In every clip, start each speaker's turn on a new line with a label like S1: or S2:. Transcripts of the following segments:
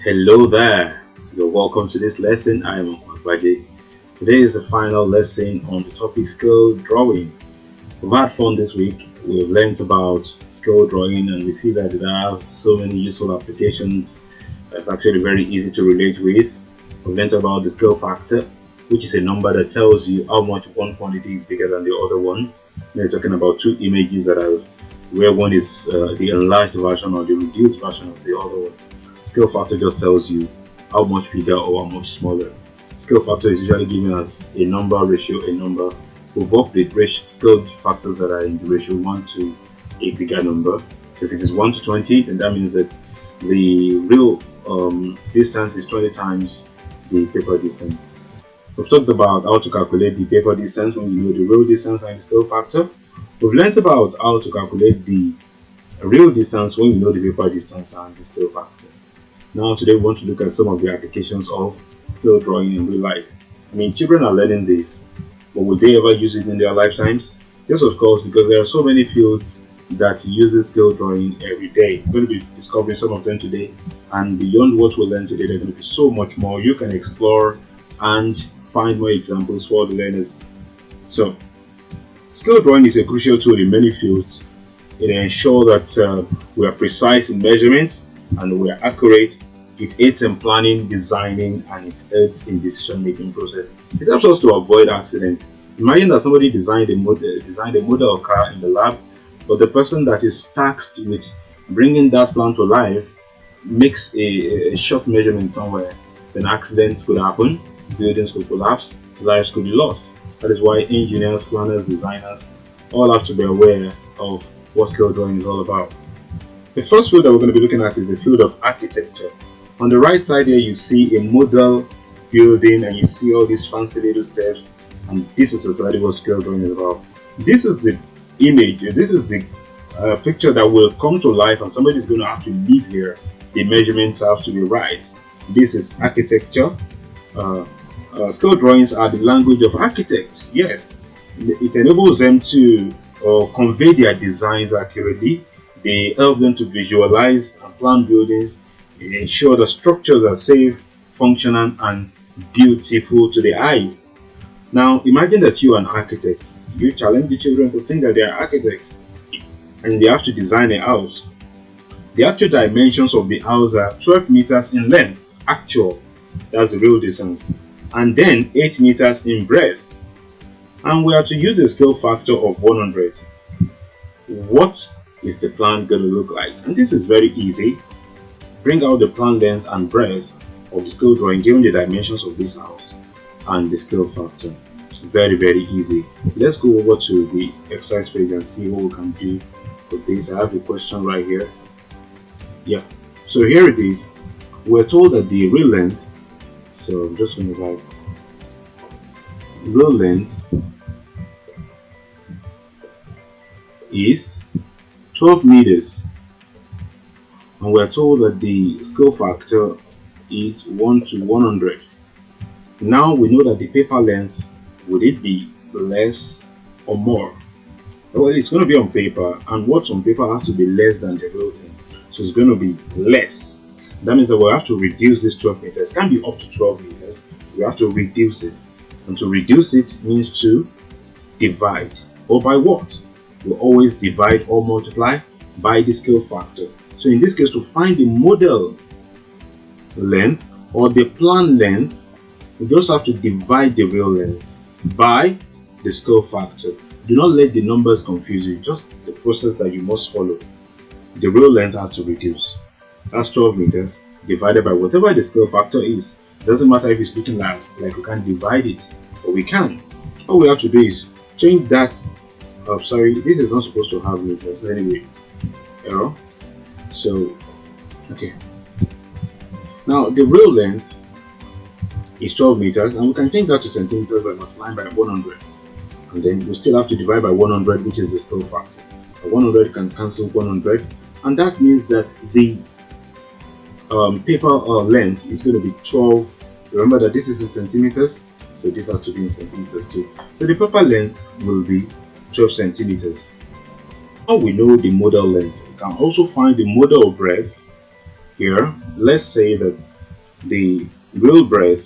S1: Hello there. You're welcome to this lesson. I'm Okwaje. Today is the final lesson on the topic skill drawing. We've had fun this week. We've learned about skill drawing and we see that there are so many useful applications that's actually very easy to relate with. We've learned about the skill factor, which is a number that tells you how much one quantity is bigger than the other one. We're talking about two images that are where one is the enlarged version or the reduced version of the other one. Scale factor just tells you how much bigger or how much smaller. Scale factor is usually given as a number, ratio, a number. We've worked with scale factors that are in the ratio 1 to a bigger number. So if it is 1 to 20, then that means that the real distance is 20 times the paper distance. We've talked about how to calculate the paper distance when you know the real distance and the scale factor. We've learned about how to calculate the real distance when you know the paper distance and the scale factor. Now today we want to look at some of the applications of skill drawing in real life. I mean, children are learning this, but will they ever use it in their lifetimes? Yes, of course, because there are so many fields that use skill drawing every day. We're going to be discovering some of them today, and beyond what we learn today, there's going to be so much more you can explore and find more examples for the learners. So, skill drawing is a crucial tool in many fields. It ensures that we are precise in measurements and we are accurate. It aids in planning, designing, and it aids in decision-making process. It helps us to avoid accidents. Imagine that somebody designed a model car in the lab, but the person that is tasked with bringing that plan to life makes a short measurement somewhere. Then accidents could happen, buildings could collapse, lives could be lost. That is why engineers, planners, designers all have to be aware of what skill drawing is all about. The first field that we're going to be looking at is the field of architecture. On the right side here, you see a model building and you see all these fancy little steps, and this is exactly what skill drawing is about. This is the image, this is the picture that will come to life, and somebody is going to have to live here. The measurements have to be right. This is architecture. Skill drawings are the language of architects. Yes, it enables them to convey their designs accurately. They help them to visualize and plan buildings. They ensure the structures are safe, functional, and beautiful to the eyes. Now, imagine that you are an architect. You challenge the children to think that they are architects and they have to design a house. The actual dimensions of the house are 12 meters in length, actual, that's the real distance, and then 8 meters in breadth. And we are to use a scale factor of 100. What is the plan going to look like? And this is very easy. Bring out the plan length and breadth of the scale drawing given the dimensions of this house and the scale factor. It's very easy. Let's go over to the exercise page and see what we can do with this. I have the question right here. Yeah, so here it is. We're told that the real length, so I'm just going to write real length is 12 meters, and we're told that the scale factor is 1 to 100. Now we know that the paper length, would it be less or more? Well, it's going to be on paper, and what's on paper has to be less than the real thing, so it's going to be less. That means that we have to reduce this 12 meters. It can't be up to 12 meters. We have to reduce it, and to reduce it means to divide. Or by what? We always divide or multiply by the scale factor. So in this case, to find the model length or the plan length, we just have to divide the real length by the scale factor. Do not let the numbers confuse you, just the process that you must follow. The real length has to reduce. That's 12 meters divided by whatever the scale factor is. Doesn't matter if it's looking like we can't divide it, but we can. All we have to do is change that. Sorry, this is not supposed to have meters anyway. Error. So, okay. Now the real length is 12 meters, and we can change that to centimeters by multiplying by 100. And then we still have to divide by 100, which is the scale factor. 100 can cancel 100, and that means that the paper length is going to be 12. Remember that this is in centimeters, so this has to be in centimeters too. So the paper length will be 12 centimeters. Now we know the model length. We can also find the model breadth here. Let's say that the real breadth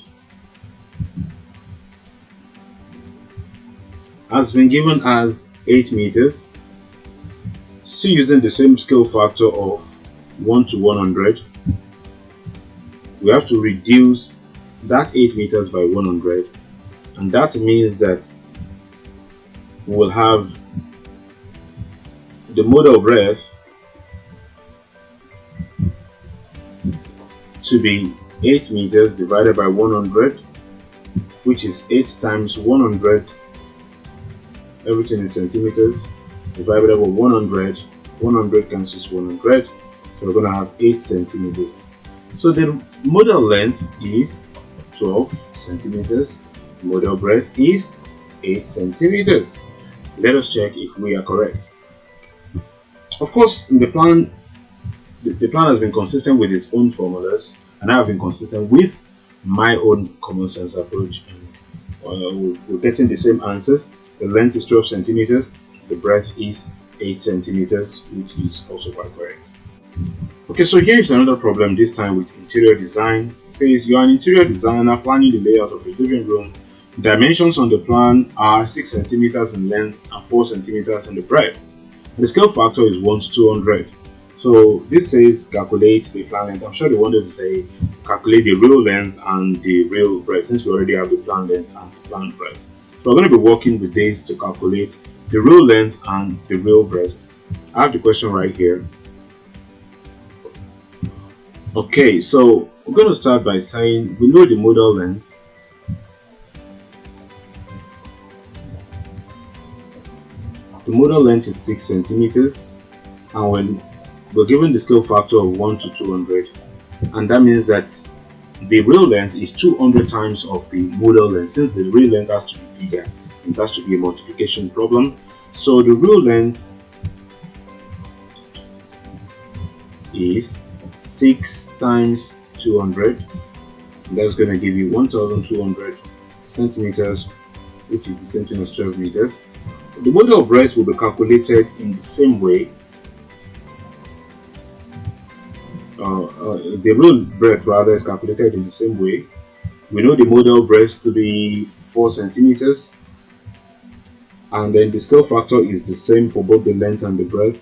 S1: has been given as 8 meters, still using the same scale factor of 1 to 100. We have to reduce that 8 meters by 100, and that means that we'll have the model breadth to be 8 meters divided by 100, which is 8 times 100, everything in centimeters, divided by 100. 100 cancels 100, so we're going to have 8 centimeters. So the model length is 12 centimeters, model breadth is 8 centimeters. Let us check if we are correct. Of course, in the plan, the plan has been consistent with its own formulas, and I have been consistent with my own common sense approach. We're getting the same answers. The length is 12 centimeters, the breadth is 8 centimeters, which is also quite correct. Okay, so here is another problem, this time with interior design. It says you are an interior designer planning the layout of a living room. Dimensions on the plan are 6 centimeters in length and 4 centimeters in the breadth. The scale factor is 1 to 200. So this says calculate the plan length. I'm sure they wanted to say calculate the real length and the real breadth, since we already have the plan length and the plan breadth. So we're going to be working with this to calculate the real length and the real breadth. I have the question right here. Okay, so we're going to start by saying we know the model length. The model length is 6 centimeters, and when we're given the scale factor of 1 to 200, and that means that the real length is 200 times of the model length. Since the real length has to be bigger, it has to be a multiplication problem. So the real length is 6 times 200. That's going to give you 1200 centimeters, which is the same thing as 12 meters. The model breadth will be calculated in the same way. The real breadth rather is calculated in the same way. We know the model breadth to be 4 centimeters, and then the scale factor is the same for both the length and the breadth,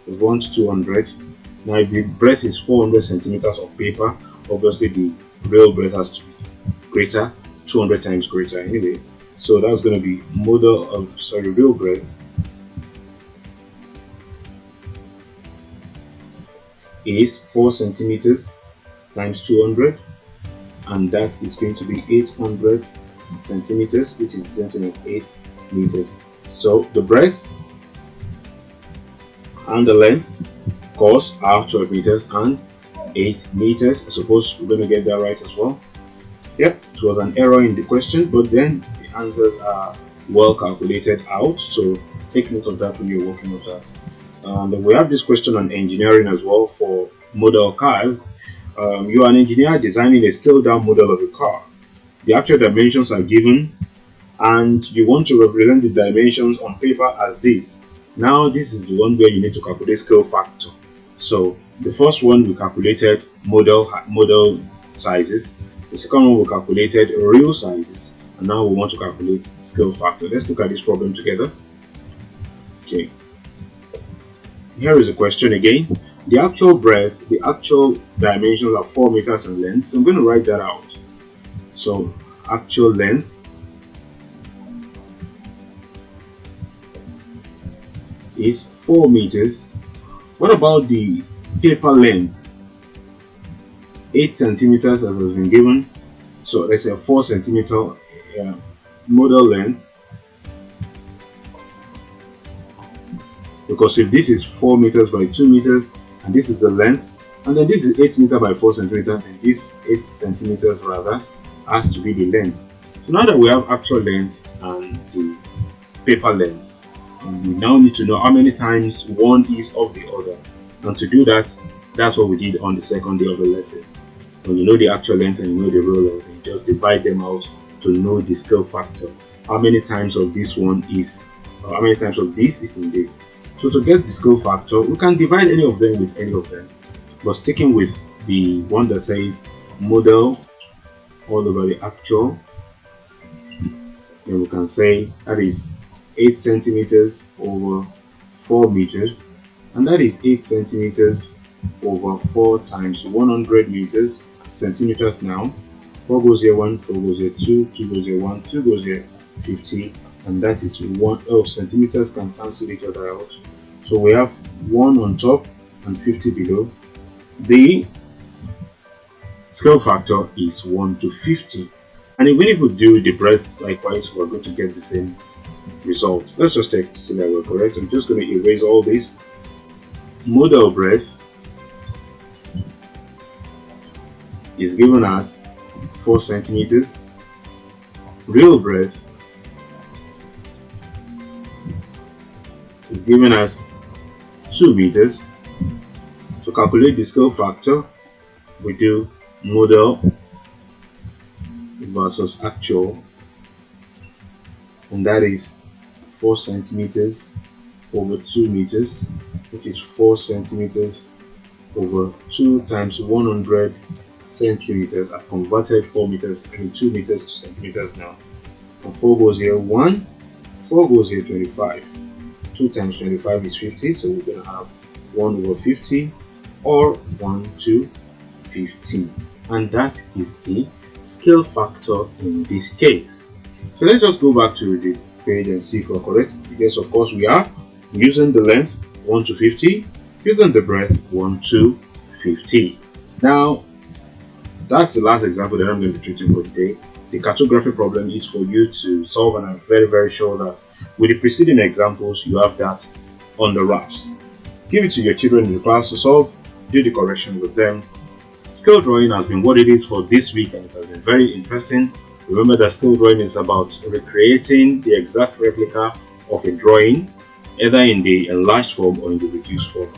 S1: is 1 to 200. Now if the breadth is 400 centimeters of paper, obviously the real breadth has to be greater, 200 times greater anyway. So that's going to be real breadth is 4 centimeters times 200, and that is going to be 800 centimeters, which is the same thing as 8 meters. So the breadth and the length, of course, are 12 meters and 8 meters. I suppose we're going to get that right as well. Yep, it was an error in the question, but then the answers are well calculated out, so take note of that when you're working with that. And we have this question on engineering as well for model cars. You are an engineer designing a scaled down model of a car. The actual dimensions are given, and you want to represent the dimensions on paper as this. Now this is the one where you need to calculate scale factor. So the first one we calculated model sizes. The second one we calculated real sizes, and now we want to calculate scale factor. Let's look at this problem together. Okay. Here is a question again. The actual breadth, the actual dimensions are 4 meters in length. So I'm going to write that out. So actual length is 4 meters. What about the paper length? 8 centimeters as has been given. So let's say 4 centimeter model length. Because if this is 4 meters by 2 meters, and this is the length, and then this is 8 meters by 4 centimeters, and this 8 centimeters rather has to be the length. So now that we have actual length and the paper length, we now need to know how many times one is of the other. And to do that, that's what we did on the second day of the lesson. When you know the actual length and you know the real length, you just divide them out to know the scale factor. How many times of this one is, or how many times of this is in this. So to get the scale factor, we can divide any of them with any of them. But sticking with the one that says model all over the actual. Then we can say that is 8 centimeters over 4 meters, and that is 8 centimeters over 4 times 100 meters, centimeters now. 4 goes here, 1, 4 goes here, 2, 2 goes here, 1, 2 goes here, 50, and that is 1. Oh, centimeters can cancel each other out. So we have 1 on top and 50 below. The scale factor is 1 to 50. And even if we do the breadth likewise, we're going to get the same result. Let's just check to see that we're correct. I'm just going to erase all this. Model breadth is given as 4 centimeters. Real breadth is given as 2 meters. To calculate the scale factor, we do model versus actual, and that is 4 centimeters over 2 meters, which is 4 centimeters over 2 times 100 centimeters. I've converted 4 meters and 2 meters to centimeters now. And 4 goes here 1, 4 goes here 25. 2 times 25 is 50, so we're going to have 1 over 50 or 1 to 15, and that is the scale factor in this case. So let's just go back to the page and see if we're correct. Yes, of course we are. Using the length 1 to 50, using the breadth 1 to 50. Now that's the last example that I'm going to be treating for today. The cartography problem is for you to solve, and I'm very sure that with the preceding examples you have that on the wraps. Give it to your children in the class to solve, do the correction with them. Scale drawing has been what it is for this week, and it has been very interesting. Remember that scale drawing is about recreating the exact replica of a drawing, either in the enlarged form or in the reduced form.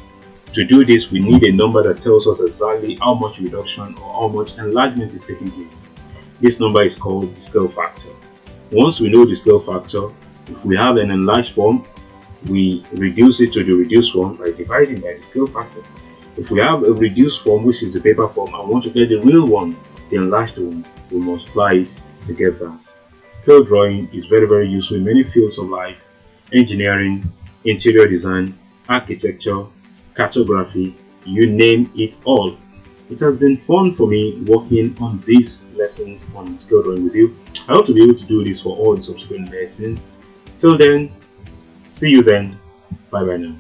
S1: To do this, we need a number that tells us exactly how much reduction or how much enlargement is taking place. This number is called the scale factor. Once we know the scale factor, if we have an enlarged form, we reduce it to the reduced form by dividing by the scale factor. If we have a reduced form, which is the paper form, and want to get the real one, the enlarged one, we multiply it to get that. Scale drawing is very useful in many fields of life: engineering, interior design, architecture, cartography, you name it all. It has been fun for me working on these lessons on scale drawing with you. I hope to be able to do this for all the subsequent lessons. Till then, see you then. Bye now.